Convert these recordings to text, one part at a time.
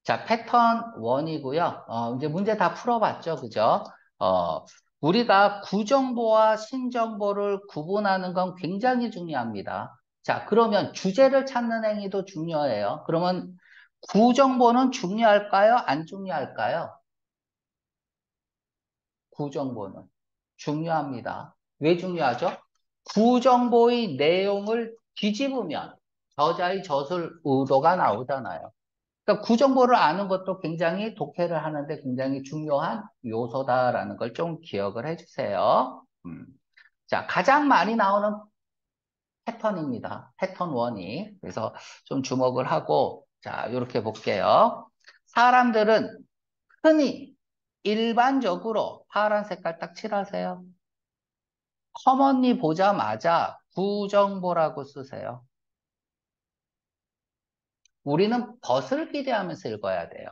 자, 패턴 1이고요. 이제 문제 다 풀어봤죠. 그죠? 어, 우리가 구정보와 신정보를 구분하는 건 굉장히 중요합니다. 자, 그러면 주제를 찾는 행위도 중요해요. 그러면 구정보는 중요할까요? 안 중요할까요? 구정보는 중요합니다. 왜 중요하죠? 구정보의 내용을 뒤집으면 저자의 저술 의도가 나오잖아요. 그러니까 구정보를 아는 것도 굉장히 독해를 하는데 굉장히 중요한 요소다라는 걸 좀 기억을 해주세요. 자, 가장 많이 나오는 패턴입니다. 패턴 1이. 그래서 좀 주목을 하고, 자, 이렇게 볼게요. 사람들은 흔히 일반적으로 파란 색깔 딱 칠하세요. 커먼리 보자마자 구정보라고 쓰세요. 우리는 벗을 기대하면서 읽어야 돼요.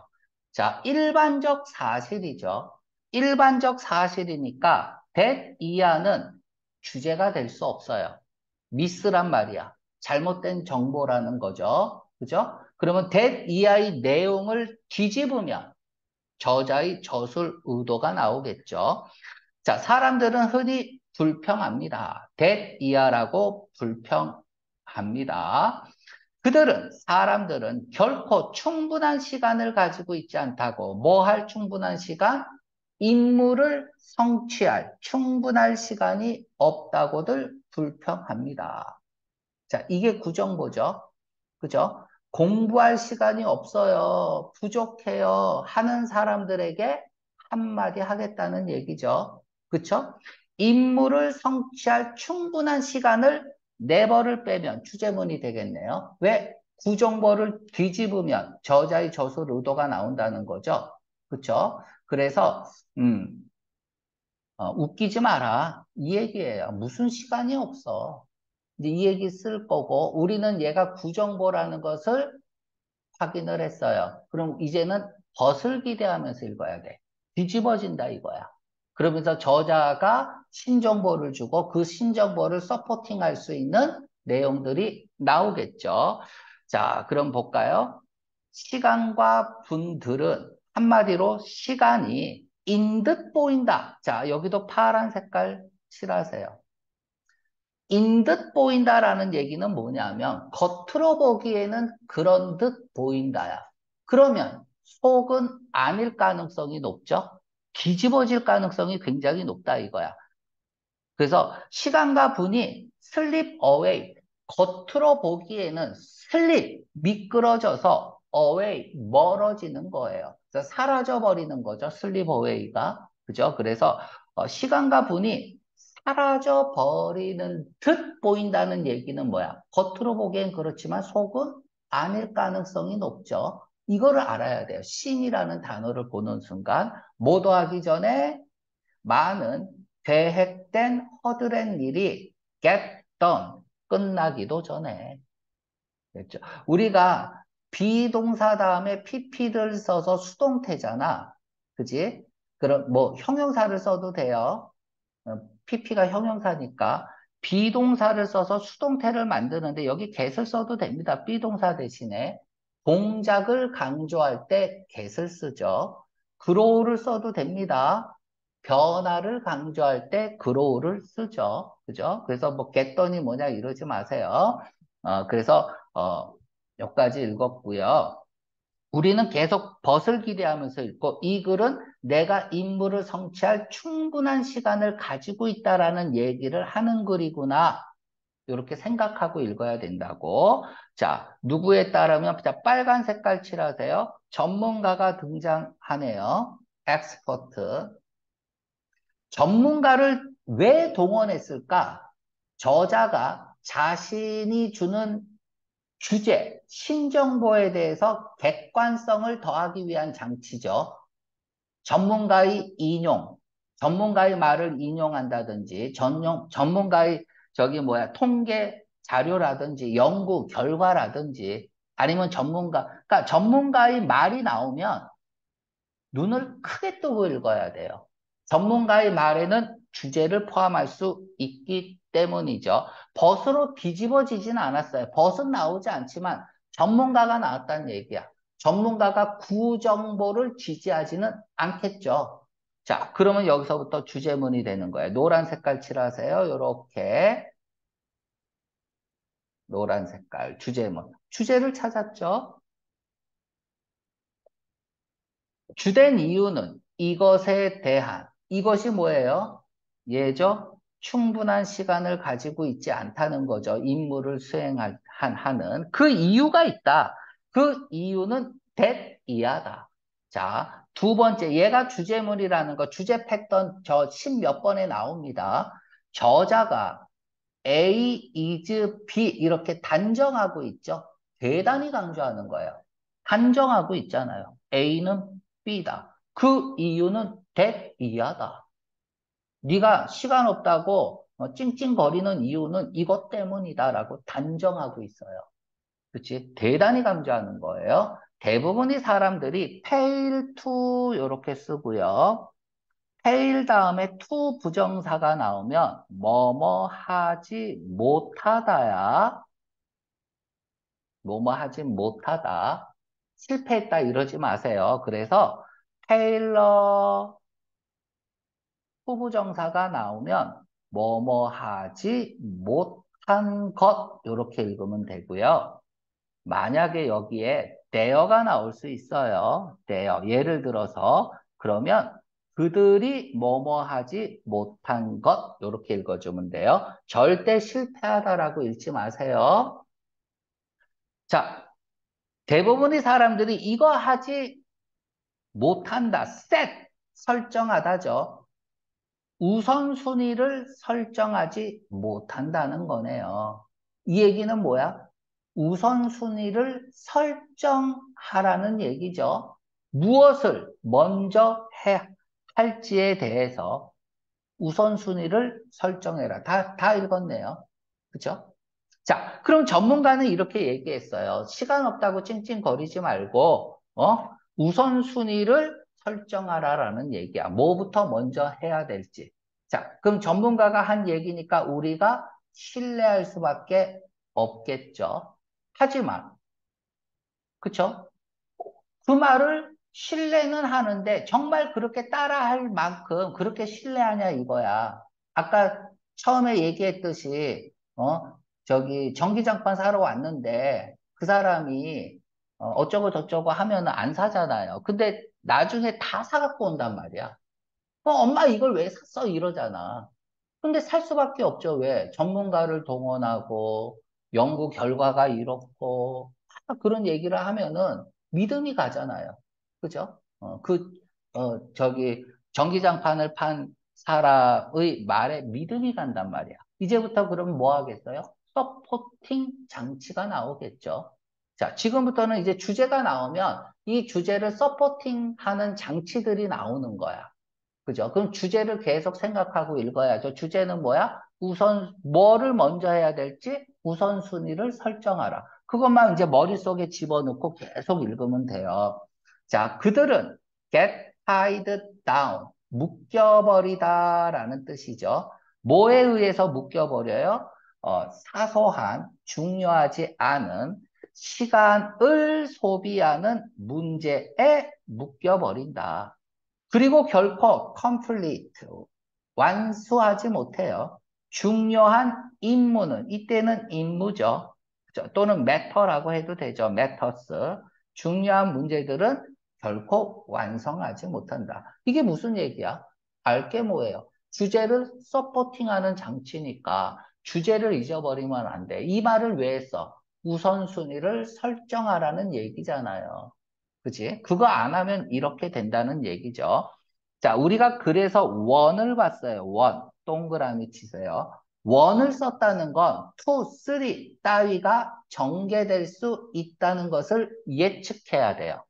자, 일반적 사실이죠. 일반적 사실이니까 that 이하는 주제가 될 수 없어요. 미스란 말이야. 잘못된 정보라는 거죠. 그죠? 그러면 that 이하의 내용을 뒤집으면 저자의 저술 의도가 나오겠죠. 자, 사람들은 흔히 불평합니다. that 이하라고 불평합니다. 사람들은 결코 충분한 시간을 가지고 있지 않다고. 뭐 할 충분한 시간? 임무를 성취할 충분할 시간이 없다고들 불평합니다. 자, 이게 구정보죠. 그죠? 공부할 시간이 없어요. 부족해요. 하는 사람들에게 한마디 하겠다는 얘기죠. 그쵸? 임무를 성취할 충분한 시간을 never를 빼면 주제문이 되겠네요. 왜? 구정보를 뒤집으면 저자의 저술 의도가 나온다는 거죠. 그쵸? 그래서, 웃기지 마라. 이 얘기예요. 무슨 시간이 없어. 이제 이 얘기 쓸 거고, 우리는 얘가 구정보라는 것을 확인을 했어요. 그럼 이제는 벗을 기대하면서 읽어야 돼. 뒤집어진다 이거야. 그러면서 저자가 신정보를 주고 그 신정보를 서포팅할 수 있는 내용들이 나오겠죠. 자, 그럼 볼까요? 시간과 분들은 한마디로 시간이 인 듯 보인다. 자, 여기도 파란 색깔 칠하세요. 인 듯 보인다라는 얘기는 뭐냐면 겉으로 보기에는 그런 듯 보인다야. 그러면 속은 아닐 가능성이 높죠? 뒤집어질 가능성이 굉장히 높다 이거야. 그래서 시간과 분이 슬립 어웨이, 겉으로 보기에는 슬립, 미끄러져서 어웨이, 멀어지는 거예요. 그래서 사라져 버리는 거죠. 슬립 어웨이가. 그죠? 그래서 시간과 분이 사라져 버리는 듯 보인다는 얘기는 뭐야? 겉으로 보기엔 그렇지만 속은 아닐 가능성이 높죠. 이거를 알아야 돼요. 신이라는 단어를 보는 순간 뭐 더하기 전에 많은 계획된 허드렛 일이 get done, 끝나기도 전에. 됐죠? 우리가 비동사 다음에 pp를 써서 수동태잖아. 그지? 그럼 뭐 형용사를 써도 돼요. pp가 형용사니까. 비동사를 써서 수동태를 만드는데 여기 get을 써도 됩니다. 비동사 대신에. 동작을 강조할 때 get을 쓰죠. grow를 써도 됩니다. 변화를 강조할 때 grow를 쓰죠. 그죠? 그래서 뭐 get더니 뭐냐 이러지 마세요. 그래서 여기까지 읽었고요. 우리는 계속 벗을 기대하면서 읽고 이 글은 내가 임무를 성취할 충분한 시간을 가지고 있다라는 얘기를 하는 글이구나. 이렇게 생각하고 읽어야 된다고. 자, 누구에 따르면 자, 빨간 색깔 칠하세요. 전문가가 등장하네요. 엑스퍼트. 전문가를 왜 동원했을까? 저자가 자신이 주는 주제, 신정보에 대해서 객관성을 더하기 위한 장치죠. 전문가의 인용, 전문가의 말을 인용한다든지, 전문가의 통계 자료라든지, 연구 결과라든지, 아니면 그러니까 전문가의 말이 나오면 눈을 크게 뜨고 읽어야 돼요. 전문가의 말에는 주제를 포함할 수 있기 때문이죠. 벗으로 뒤집어지진 않았어요. 벗은 나오지 않지만 전문가가 나왔다는 얘기야. 전문가가 구정보를 지지하지는 않겠죠. 자, 그러면 여기서부터 주제문이 되는 거예요. 노란 색깔 칠하세요. 요렇게 노란 색깔 주제문. 주제를 찾았죠. 주된 이유는 이것에 대한 이것이 뭐예요? 예죠? 충분한 시간을 가지고 있지 않다는 거죠. 임무를 하는 그 이유가 있다. 그 이유는 that 이하다. 자, 두 번째 얘가 주제문이라는 거 주제 패턴 저 십 몇 번에 나옵니다. 저자가 A is B 이렇게 단정하고 있죠. 대단히 강조하는 거예요. 단정하고 있잖아요. A는 B다. 그 이유는 that 이하다. 네가 시간 없다고 찡찡거리는 이유는 이것 때문이다라고 단정하고 있어요. 그렇지? 대단히 강조하는 거예요. 대부분의 사람들이 fail to 이렇게 쓰고요. fail 다음에 to 부정사가 나오면 뭐뭐 하지 못하다야. 뭐뭐 하지 못하다. 실패했다 이러지 마세요. 그래서 failure 후부정사가 나오면 뭐뭐 하지 못한 것 이렇게 읽으면 되고요. 만약에 여기에 there가 나올 수 있어요. there. 예를 들어서 그러면 그들이 뭐뭐 하지 못한 것 이렇게 읽어주면 돼요. 절대 실패하다라고 읽지 마세요. 자, 대부분의 사람들이 이거 하지 못한다. set 설정하다죠. 우선순위를 설정하지 못한다는 거네요. 이 얘기는 뭐야? 우선순위를 설정하라는 얘기죠. 무엇을 먼저 할지에 대해서 우선순위를 설정해라. 다 읽었네요. 그죠? 자, 그럼 전문가는 이렇게 얘기했어요. 시간 없다고 찡찡거리지 말고, 우선순위를 설정하라라는 얘기야. 뭐부터 먼저 해야 될지. 자, 그럼 전문가가 한 얘기니까 우리가 신뢰할 수밖에 없겠죠. 하지만, 그쵸? 그 말을 신뢰는 하는데 정말 그렇게 따라할 만큼 그렇게 신뢰하냐 이거야. 아까 처음에 얘기했듯이 저기 전기장판 사러 왔는데 그 사람이 어쩌고 저쩌고 하면 안 사잖아요. 근데 나중에 다 사갖고 온단 말이야. 엄마 이걸 왜 샀어? 이러잖아. 근데 살 수밖에 없죠. 왜? 전문가를 동원하고 연구 결과가 이렇고 그런 얘기를 하면은 믿음이 가잖아요. 그죠? 저기 전기장판을 판 사람의 말에 믿음이 간단 말이야. 이제부터 그럼 뭐 하겠어요? 서포팅 장치가 나오겠죠. 자, 지금부터는 이제 주제가 나오면 이 주제를 서포팅하는 장치들이 나오는 거야. 그죠? 그럼 주제를 계속 생각하고 읽어야죠. 주제는 뭐야? 뭐를 먼저 해야 될지 우선순위를 설정하라. 그것만 이제 머릿속에 집어넣고 계속 읽으면 돼요. 자, 그들은 get tied down, 묶여버리다라는 뜻이죠. 뭐에 의해서 묶여버려요? 사소한, 중요하지 않은 시간을 소비하는 문제에 묶여버린다. 그리고 결코 complete, 완수하지 못해요. 중요한 임무는, 이때는 임무죠. 또는 matter라고 해도 되죠. matters. 중요한 문제들은 결코 완성하지 못한다. 이게 무슨 얘기야? 알게 뭐예요? 주제를 서포팅하는 장치니까 주제를 잊어버리면 안 돼. 이 말을 왜 했어? 우선순위를 설정하라는 얘기잖아요. 그치? 그거 안 하면 이렇게 된다는 얘기죠. 자, 우리가 그래서 원을 봤어요. 원. 동그라미 치세요. 원을 썼다는 건 투, 쓰리 따위가 전개될 수 있다는 것을 예측해야 돼요.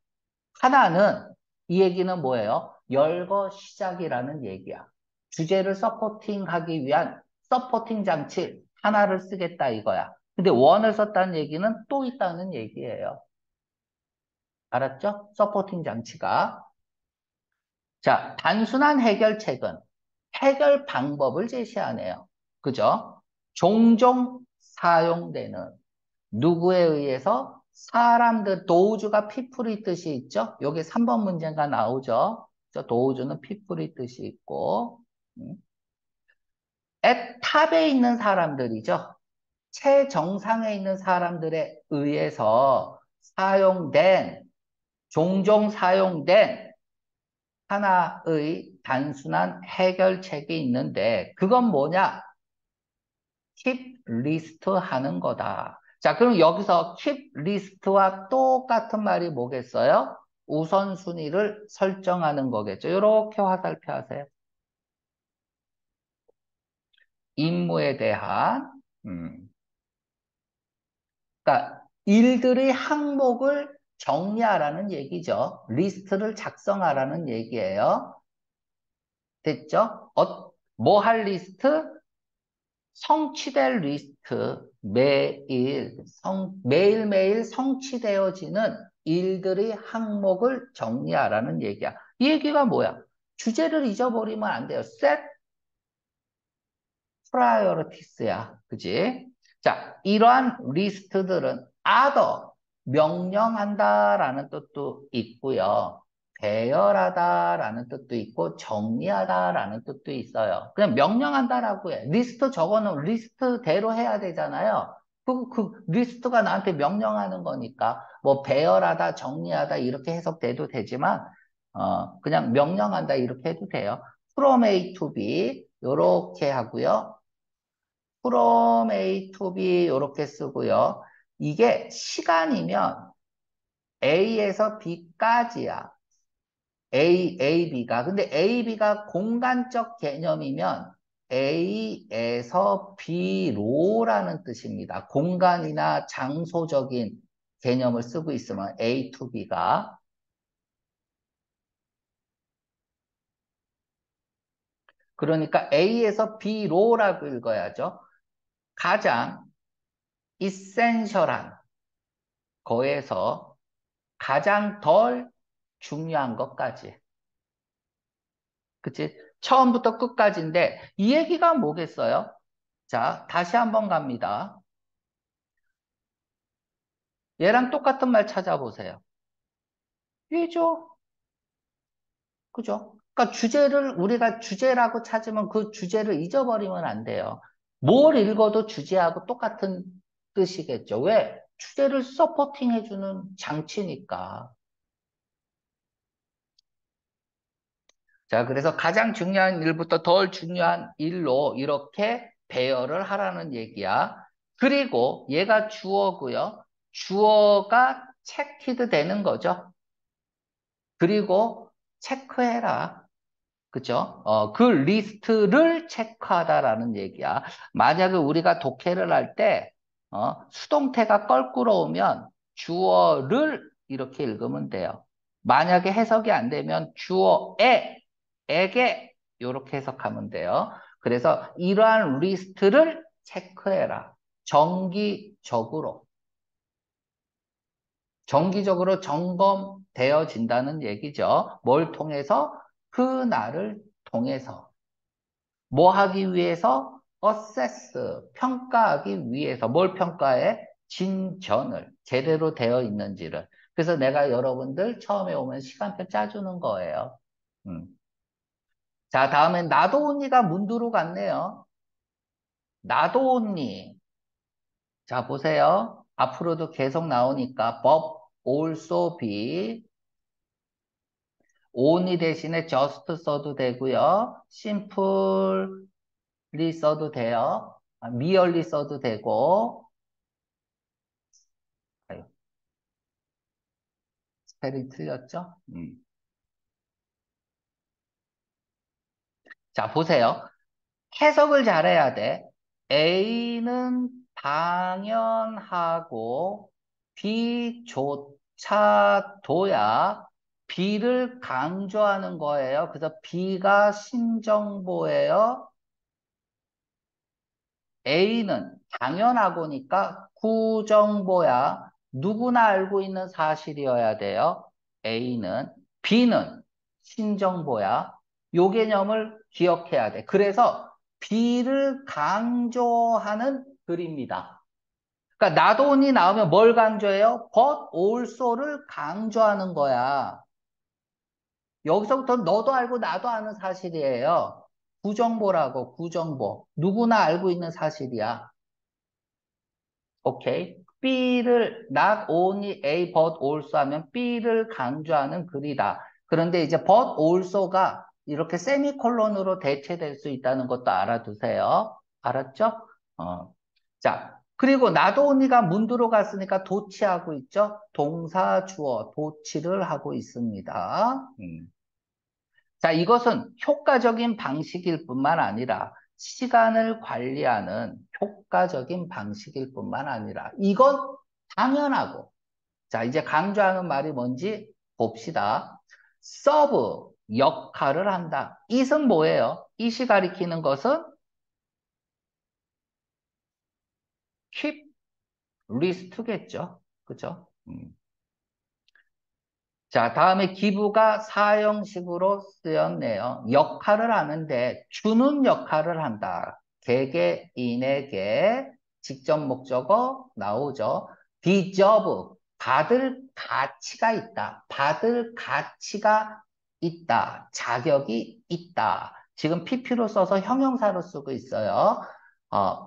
하나는 이 얘기는 뭐예요? 열거 시작이라는 얘기야. 주제를 서포팅하기 위한 서포팅 장치 하나를 쓰겠다 이거야. 근데 원을 썼다는 얘기는 또 있다는 얘기예요. 알았죠? 서포팅 장치가. 자, 단순한 해결책은 해결 방법을 제시하네요. 그죠? 종종 사용되는 누구에 의해서 사람들, 도우주가 people이 뜻이 있죠? 여기 3번 문제가 나오죠? 저 도우주는 people이 뜻이 있고, 음. 탑에 있는 사람들이죠? 최정상에 있는 사람들에 의해서 사용된, 종종 사용된 하나의 단순한 해결책이 있는데, 그건 뭐냐? keep list 하는 거다. 자, 그럼 여기서 keep list와 똑같은 말이 뭐겠어요? 우선순위를 설정하는 거겠죠. 이렇게 화살표 하세요. 임무에 대한, 그러니까 일들의 항목을 정리하라는 얘기죠. 리스트를 작성하라는 얘기예요. 됐죠? 뭐 할 리스트? 성취될 리스트, 매일매일 성취되어지는 일들의 항목을 정리하라는 얘기야. 이 얘기가 뭐야? 주제를 잊어버리면 안 돼요. set priorities야. 그지? 자, 이러한 리스트들은 other, 명령한다라는 뜻도 있고요. 배열하다라는 뜻도 있고 정리하다라는 뜻도 있어요. 그냥 명령한다라고 해. 리스트 저거는 리스트대로 해야 되잖아요. 그 리스트가 나한테 명령하는 거니까 뭐 배열하다, 정리하다 이렇게 해석돼도 되지만 그냥 명령한다 이렇게 해도 돼요. from A to B 요렇게 하고요. from A to B 요렇게 쓰고요. 이게 시간이면 A에서 B까지야. B가. 근데 B가 공간적 개념이면 A에서 B로라는 뜻입니다. 공간이나 장소적인 개념을 쓰고 있으면 A to B가. 그러니까 A에서 B로라고 읽어야죠. 가장 이센셜한 거에서 가장 덜 중요한 것까지. 그치? 처음부터 끝까지인데 이 얘기가 뭐겠어요? 자, 다시 한번 갑니다. 얘랑 똑같은 말 찾아보세요. 얘죠. 그죠? 그러니까 주제를 우리가 주제라고 찾으면 그 주제를 잊어버리면 안 돼요. 뭘 읽어도 주제하고 똑같은 뜻이겠죠. 왜? 주제를 서포팅해주는 장치니까. 자, 그래서 가장 중요한 일부터 덜 중요한 일로 이렇게 배열을 하라는 얘기야. 그리고 얘가 주어고요. 주어가 체키드 되는 거죠. 그리고 체크해라. 그죠? 그 리스트를 체크하다라는 얘기야. 만약에 우리가 독해를 할 때, 수동태가 껄끄러우면 주어를 이렇게 읽으면 돼요. 만약에 해석이 안 되면 에게 이렇게 해석하면 돼요. 그래서 이러한 리스트를 체크해라. 정기적으로. 정기적으로 점검되어진다는 얘기죠. 뭘 통해서? 그 날을 통해서. 뭐 하기 위해서? assess, 평가하기 위해서. 뭘 평가해? 진전을. 제대로 되어 있는지를. 그래서 내가 여러분들 처음에 오면 시간표 짜주는 거예요. 음. 자, 다음엔 나도 언니가 문두로 갔네요. 나도 언니. 자, 보세요. 앞으로도 계속 나오니까 법 also be only 대신에 just 써도 되고요. simply 써도 돼요. merely 써도 되고. 아유, 스펠이 틀렸죠? 자, 보세요. 해석을 잘해야 돼. A는 당연하고 B조차도야 B를 강조하는 거예요. 그래서 B가 신정보예요. A는 당연하고니까 구정보야. 누구나 알고 있는 사실이어야 돼요. A는. B는 신정보야. 요 개념을 기억해야 돼. 그래서 B를 강조하는 글입니다. 그러니까 not only 나오면 뭘 강조해요? but also를 강조하는 거야. 여기서부터 너도 알고 나도 아는 사실이에요. 구정보라고, 구정보. 누구나 알고 있는 사실이야. 오케이. B를 not only A but also 하면 B를 강조하는 글이다. 그런데 이제 but also가 이렇게 세미콜론으로 대체될 수 있다는 것도 알아두세요. 알았죠? 자, 그리고 not only가 문두로 갔으니까 도치하고 있죠? 동사 주어 도치를 하고 있습니다. 자, 이것은 효과적인 방식일 뿐만 아니라 시간을 관리하는 효과적인 방식일 뿐만 아니라 이건 당연하고. 자, 이제 강조하는 말이 뭔지 봅시다. 서브, 역할을 한다. it은 뭐예요? it이 가리키는 것은 keep list겠죠. 그죠? 자, 다음에 기부가 사형식으로 쓰였네요. 역할을 하는데 주는 역할을 한다. 개개인에게 직접 목적어 나오죠. deserve, 받을 가치가 있다. 받을 가치가 있다. 자격이 있다. 지금 PP로 써서 형용사로 쓰고 있어요.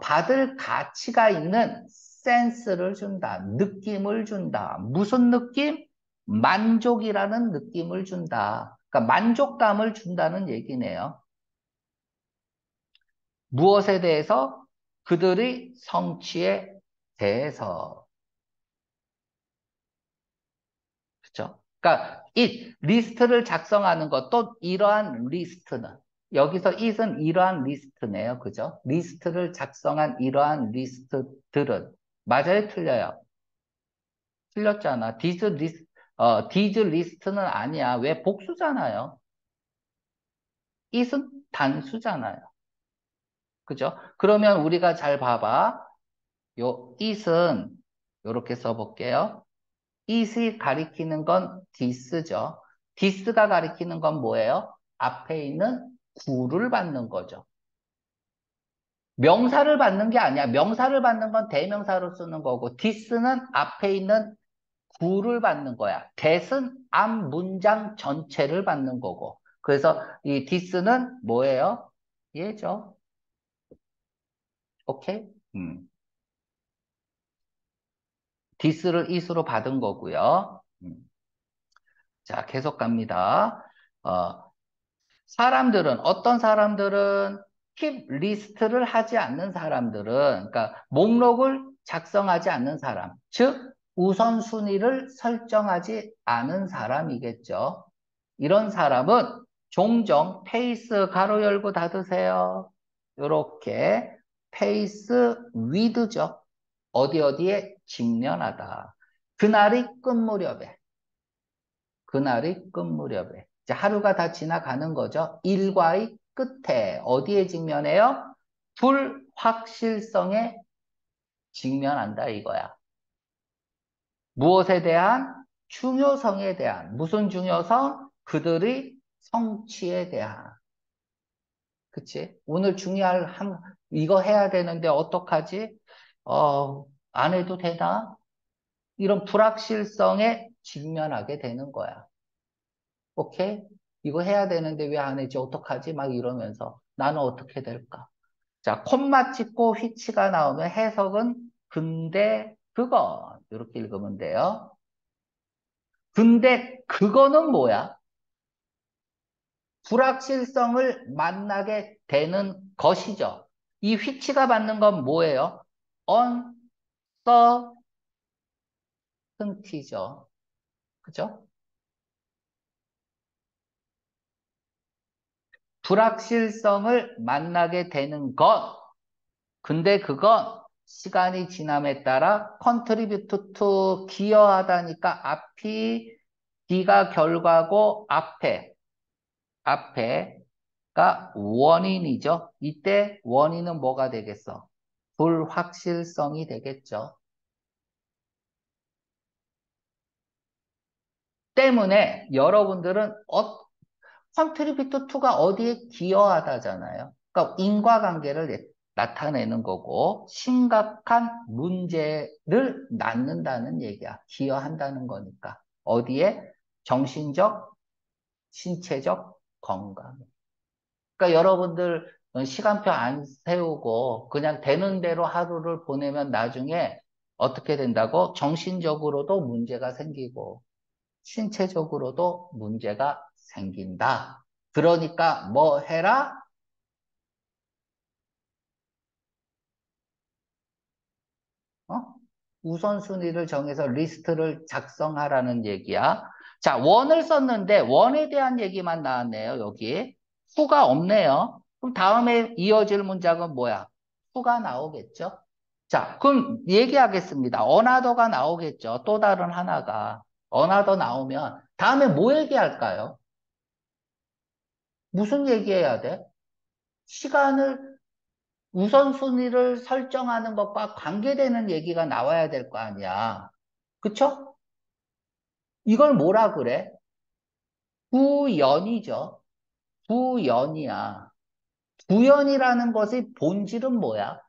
받을 가치가 있는 센스를 준다. 느낌을 준다. 무슨 느낌? 만족이라는 느낌을 준다. 그러니까 만족감을 준다는 얘기네요. 무엇에 대해서? 그들의 성취에 대해서. 그렇죠? 그러니까 이 리스트를 작성하는 것도 이러한 리스트는 여기서 it은 이러한 리스트네요. 그죠? 리스트를 작성한 이러한 리스트들은 맞아요? 틀려요? 틀렸잖아. these list는 아니야. 왜 복수잖아요. it은 단수잖아요. 그죠? 그러면 우리가 잘 봐봐. 요 it은 요렇게 써볼게요. it이 가리키는 건 this죠. this가 가리키는 건 뭐예요? 앞에 있는 구를 받는 거죠. 명사를 받는 게 아니야. 명사를 받는 건 대명사로 쓰는 거고 this는 앞에 있는 구를 받는 거야. that은 앞 문장 전체를 받는 거고. 그래서 이 this는 뭐예요? 얘죠. 오케이? this를 it으로 받은 거고요. 자, 계속 갑니다. 어, 사람들은, 어떤 사람들은 keep 리스트를 하지 않는 사람들은, 그러니까 목록을 작성하지 않는 사람, 즉, 우선순위를 설정하지 않은 사람이겠죠. 이런 사람은 종종 페이스 가로 열고 닫으세요. 이렇게 페이스 위드죠. 어디 어디에 직면하다. 그날이 끝 무렵에. 그날이 끝 무렵에. 이제 하루가 다 지나가는 거죠. 일과의 끝에 어디에 직면해요? 불확실성에 직면한다 이거야. 무엇에 대한? 중요성에 대한. 무슨 중요성? 그들의 성취에 대한. 그치? 오늘 이거 해야 되는데 어떡하지? 안 해도 되나? 이런 불확실성에 직면하게 되는 거야. 오케이? 이거 해야 되는데 왜 안 했지? 어떡하지? 막 이러면서 나는 어떻게 될까? 자, 콤마 찍고 휘치가 나오면 해석은 근데 그건 이렇게 읽으면 돼요. 근데 그거는 뭐야? 불확실성을 만나게 되는 것이죠. 이 휘치가 받는 건 뭐예요? uncertainty죠. 그죠? 불확실성을 만나게 되는 것. 근데 그건 시간이 지남에 따라 contribute to 기여하다니까 앞이 D가 결과고 앞에가 원인이죠. 이때 원인은 뭐가 되겠어? 불확실성이 되겠죠. 때문에 여러분들은 contribute to가 어디에 기여하다잖아요. 그러니까 인과관계를 내. 나타내는 거고 심각한 문제를 낳는다는 얘기야. 기여한다는 거니까. 어디에? 정신적, 신체적 건강. 그러니까 여러분들 시간표 안 세우고 그냥 되는 대로 하루를 보내면 나중에 어떻게 된다고? 정신적으로도 문제가 생기고 신체적으로도 문제가 생긴다. 그러니까 뭐 해라? 어? 우선순위를 정해서 리스트를 작성하라는 얘기야. 자, 원을 썼는데 원에 대한 얘기만 나왔네요, 여기. 후가 없네요. 그럼 다음에 이어질 문장은 뭐야? 후가 나오겠죠? 자, 그럼 얘기하겠습니다. 어나더가 나오겠죠. 또 다른 하나가. 어나더 나오면 다음에 뭐 얘기할까요? 무슨 얘기해야 돼? 시간을 우선순위를 설정하는 것과 관계되는 얘기가 나와야 될 거 아니야. 그쵸? 이걸 뭐라 그래? 구연이죠. 구연이야. 구연이라는 것의 본질은 뭐야?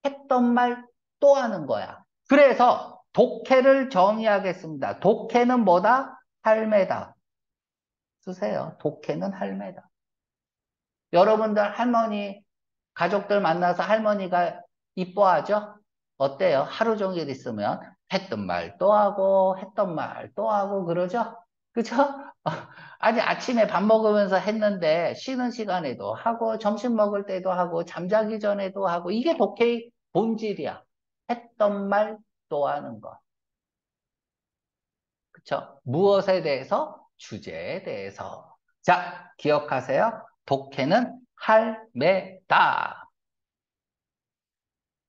했던 말 또 하는 거야. 그래서 독해를 정의하겠습니다. 독해는 뭐다? 할매다. 쓰세요. 독해는 할매다. 여러분들 할머니, 가족들 만나서 할머니가 이뻐하죠? 어때요? 하루 종일 있으면 했던 말 또 하고, 했던 말 또 하고, 그러죠? 그죠? 아니, 아침에 밥 먹으면서 했는데, 쉬는 시간에도 하고, 점심 먹을 때도 하고, 잠자기 전에도 하고, 이게 독해의 본질이야. 했던 말 또 하는 거. 그쵸? 무엇에 대해서? 주제에 대해서. 자, 기억하세요. 독해는 할매다.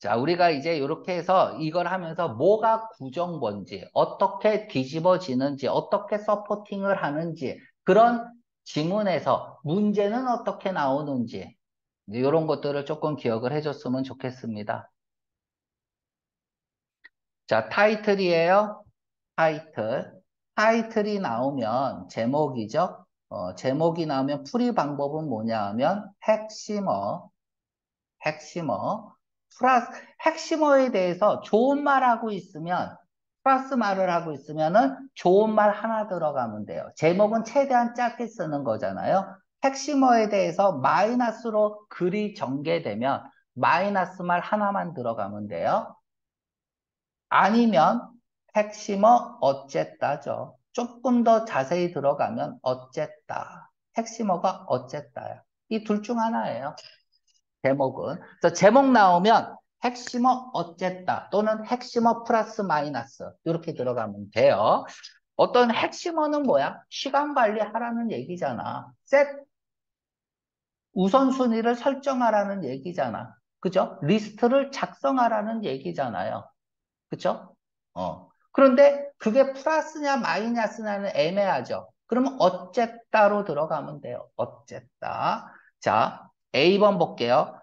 자, 우리가 이제 이렇게 해서 이걸 하면서 뭐가 구정본지, 어떻게 뒤집어지는지, 어떻게 서포팅을 하는지, 그런 지문에서 문제는 어떻게 나오는지, 이런 것들을 조금 기억을 해줬으면 좋겠습니다. 자, 타이틀이에요. 타이틀. 타이틀이 나오면 제목이죠. 제목이 나오면 풀이 방법은 뭐냐 하면 핵심어, 플러스, 핵심어에 대해서 좋은 말 하고 있으면, 플러스 말을 하고 있으면은 좋은 말 하나 들어가면 돼요. 제목은 최대한 짧게 쓰는 거잖아요. 핵심어에 대해서 마이너스로 글이 전개되면 마이너스 말 하나만 들어가면 돼요. 아니면 핵심어 어쨌다죠. 조금 더 자세히 들어가면 어쨌다. 핵심어가 어쨌다요. 이 둘 중 하나예요. 제목은. 그래서 제목 나오면 핵심어 어쨌다 또는 핵심어 플러스 마이너스 이렇게 들어가면 돼요. 어떤 핵심어는 뭐야? 시간 관리하라는 얘기잖아. 우선순위를 설정하라는 얘기잖아. 그죠? 리스트를 작성하라는 얘기잖아요. 그쵸? 그런데 그게 플러스냐 마이너스냐는 애매하죠. 그러면 어쨌다로 들어가면 돼요. 어쨌다. 자, A번 볼게요.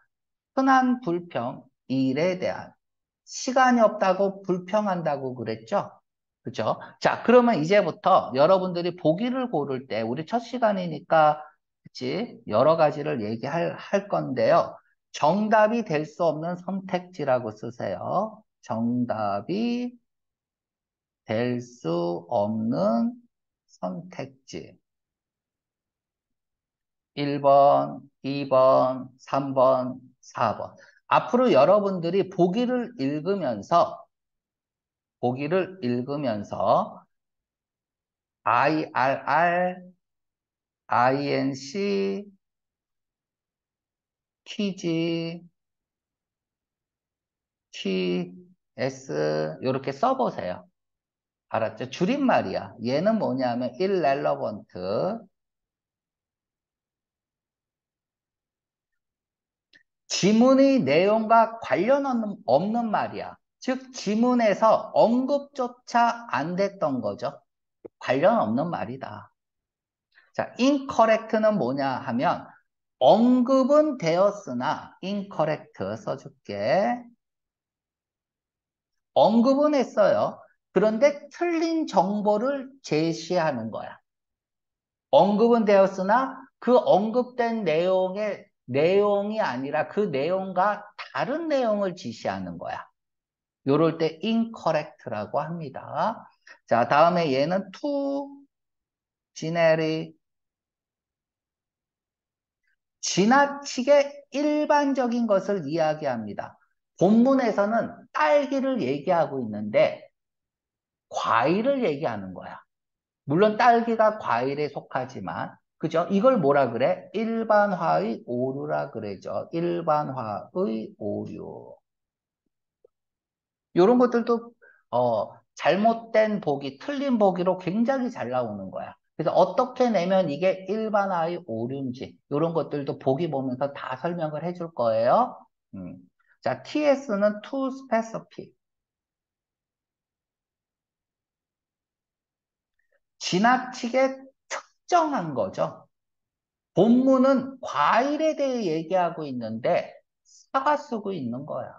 흔한 불평, 일에 대한. 시간이 없다고 불평한다고 그랬죠? 그죠? 자, 그러면 이제부터 여러분들이 보기를 고를 때, 우리 첫 시간이니까, 그치? 여러 가지를 할 건데요. 정답이 될 수 없는 선택지라고 쓰세요. 정답이 될 수 없는 선택지. 1번, 2번, 3번, 4번. 앞으로 여러분들이 보기를 읽으면서 IRR, INC, TG, TS 이렇게 써보세요. 알았죠? 줄임말이야. 얘는 뭐냐면 irrelevant, 지문의 내용과 관련 없는 말이야. 즉 지문에서 언급조차 안 됐던 거죠. 관련 없는 말이다. 자, incorrect는 뭐냐 하면 언급은 되었으나 incorrect 써줄게. 언급은 했어요. 그런데 틀린 정보를 제시하는 거야. 언급은 되었으나 그 언급된 내용이 아니라 그 내용과 다른 내용을 지시하는 거야. 요럴 때 incorrect라고 합니다. 자, 다음에 얘는 too generic. 지나치게 일반적인 것을 이야기합니다. 본문에서는 딸기를 얘기하고 있는데 과일을 얘기하는 거야. 물론 딸기가 과일에 속하지만, 그죠? 이걸 뭐라 그래? 일반화의 오류라 그러죠. 일반화의 오류. 이런 것들도 잘못된 보기, 틀린 보기로 굉장히 잘 나오는 거야. 그래서 어떻게 내면 이게 일반화의 오류인지 이런 것들도 보기 보면서 다 설명을 해줄 거예요. 자, TS는 too specific. 지나치게 특정한 거죠. 본문은 과일에 대해 얘기하고 있는데 사과 쓰고 있는 거야.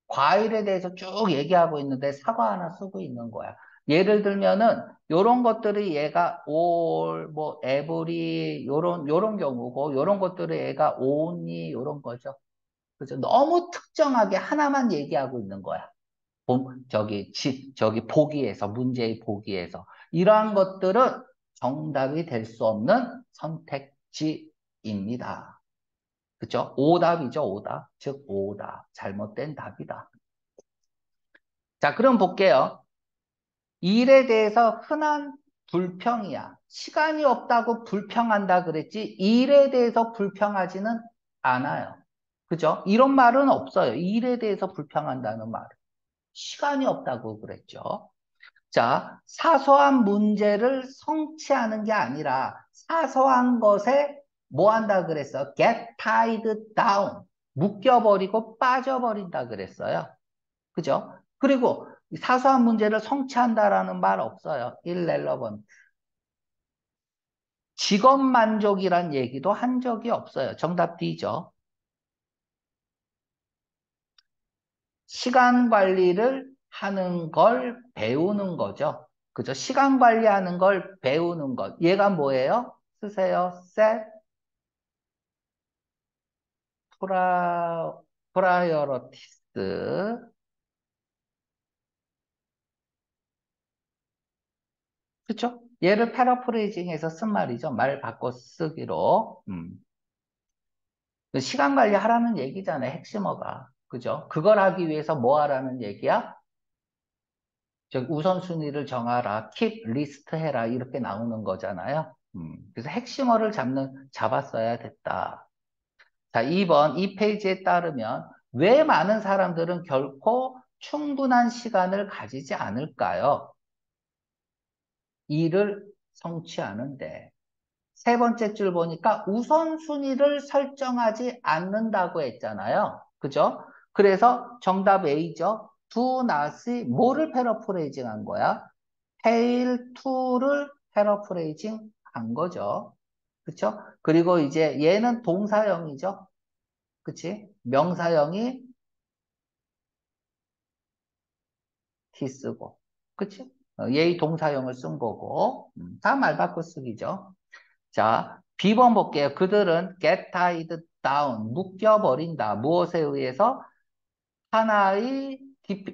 과일에 대해서 쭉 얘기하고 있는데 사과 하나 쓰고 있는 거야. 예를 들면은 요런 것들이 얘가 all, 뭐 every 요런 경우고 요런 것들이 얘가 only 요런 거죠. 그죠? 너무 특정하게 하나만 얘기하고 있는 거야. 저기 보기에서 문제의 보기에서 이러한 것들은 정답이 될 수 없는 선택지입니다. 그죠? 오답이죠, 오답. 즉 오답. 잘못된 답이다. 자, 그럼 볼게요. 일에 대해서 흔한 불평이야. 시간이 없다고 불평한다 그랬지, 일에 대해서 불평하지는 않아요. 그죠? 이런 말은 없어요. 일에 대해서 불평한다는 말. 시간이 없다고 그랬죠. 자, 사소한 문제를 성취하는 게 아니라 사소한 것에 뭐 한다 그랬어? get tied down. 묶여버리고 빠져버린다 그랬어요. 그죠? 그리고 사소한 문제를 성취한다라는 말 없어요. irrelevant. 직업 만족이란 얘기도 한 적이 없어요. 정답 D죠. 시간 관리를 하는 걸 배우는 거죠. 그죠? 시간 관리하는 걸 배우는 것. 얘가 뭐예요? 쓰세요. set priorities. 그쵸? 얘를 패러프레이징해서 쓴 말이죠. 말 바꿔 쓰기로. 시간 관리 하라는 얘기잖아요. 핵심어가. 그죠? 그걸 하기 위해서 뭐 하라는 얘기야? 우선순위를 정하라. keep list 해라. 이렇게 나오는 거잖아요. 그래서 핵심어를 잡았어야 됐다. 자, 2번. 이 페이지에 따르면 왜 많은 사람들은 결코 충분한 시간을 가지지 않을까요? 일을 성취하는데. 세 번째 줄 보니까 우선순위를 설정하지 않는다고 했잖아요. 그죠? 그래서 정답 A죠. do not이 뭐를 패러프레이징 한 거야? fail to를 패러프레이징 한 거죠. 그쵸? 그리고 이제 얘는 동사형이죠. 그치? 명사형이 T 쓰고. 그치? 얘의 동사형을 쓴 거고. 다 말바꿔 쓰기죠. 자, B번 볼게요. 그들은 get tied down, 묶여버린다. 무엇에 의해서? 하나의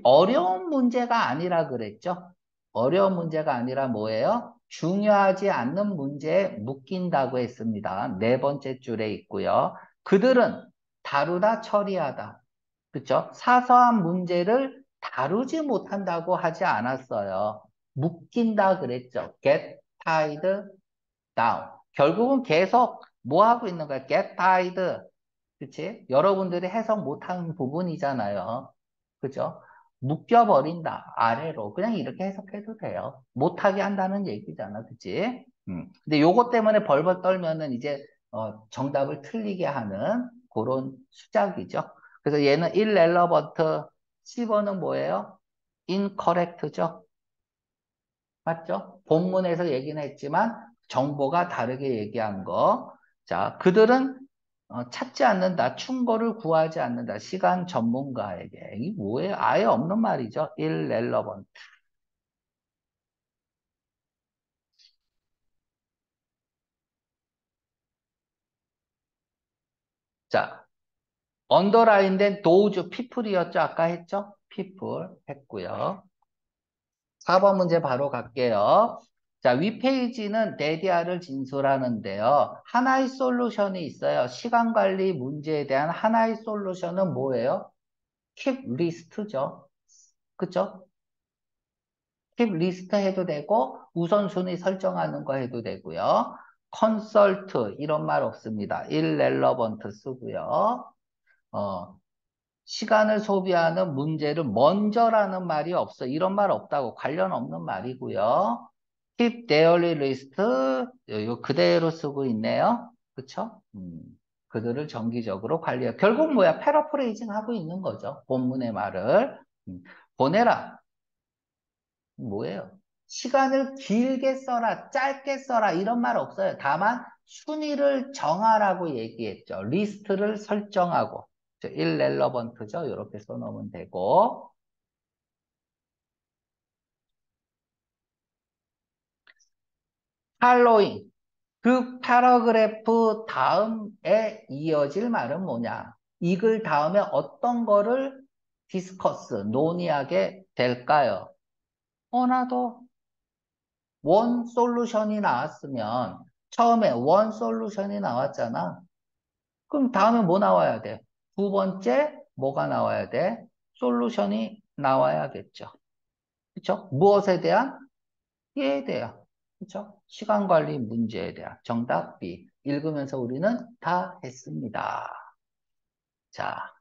어려운 문제가 아니라 그랬죠. 어려운 문제가 아니라 뭐예요? 중요하지 않는 문제에 묶인다고 했습니다. 네 번째 줄에 있고요. 그들은 다루다 처리하다. 그렇죠? 사소한 문제를 다루지 못한다고 하지 않았어요. 묶인다 그랬죠. get tied down. 결국은 계속 뭐 하고 있는 거야? get tied. 그치? 여러분들이 해석 못하는 부분이잖아요. 그죠? 묶여버린다. 아래로. 그냥 이렇게 해석해도 돼요. 못하게 한다는 얘기잖아. 그치? 근데 요것 때문에 벌벌 떨면은 이제, 정답을 틀리게 하는 그런 수작이죠. 그래서 얘는 irrelevant, 10번은 뭐예요? incorrect죠. 맞죠? 본문에서 얘기는 했지만 정보가 다르게 얘기한 거. 자, 그들은 찾지 않는다. 충고를 구하지 않는다. 시간 전문가에게. 이 뭐예요? 아예 없는 말이죠. irrelevant. 자, 언더라인된 those people이었죠? 아까 했죠? people 했고요. 4번 문제 바로 갈게요. 자, 윗페이지는 데디아를 진술하는데요. 하나의 솔루션이 있어요. 시간 관리 문제에 대한 하나의 솔루션은 뭐예요? keep list죠. 그쵸? keep list 해도 되고, 우선순위 설정하는 거 해도 되고요. consult, 이런 말 없습니다. irrelevant 쓰고요. 어, 시간을 소비하는 문제를 먼저라는 말이 없어. 이런 말 없다고. 관련 없는 말이고요. keep daily list, 요 그대로 쓰고 있네요. 그쵸? 그들을 정기적으로 관리해. 결국 뭐야? 패러프레이징 하고 있는 거죠. 본문의 말을. 보내라. 뭐예요? 시간을 길게 써라, 짧게 써라, 이런 말 없어요. 다만, 순위를 정하라고 얘기했죠. 리스트를 설정하고. irrelevant죠. 이렇게 써놓으면 되고. following. 그 패러그래프 다음에 이어질 말은 뭐냐? 이 글 다음에 어떤 거를 디스커스, 논의하게 될까요? 나도 원 솔루션이 나왔으면 처음에 원 솔루션이 나왔잖아. 그럼 다음에 뭐 나와야 돼? 두 번째 뭐가 나와야 돼? 솔루션이 나와야겠죠. 그렇죠? 무엇에 대한? 얘에 대한. 그렇죠? 시간 관리 문제에 대한. 정답 B. 읽으면서 우리는 다 했습니다. 자,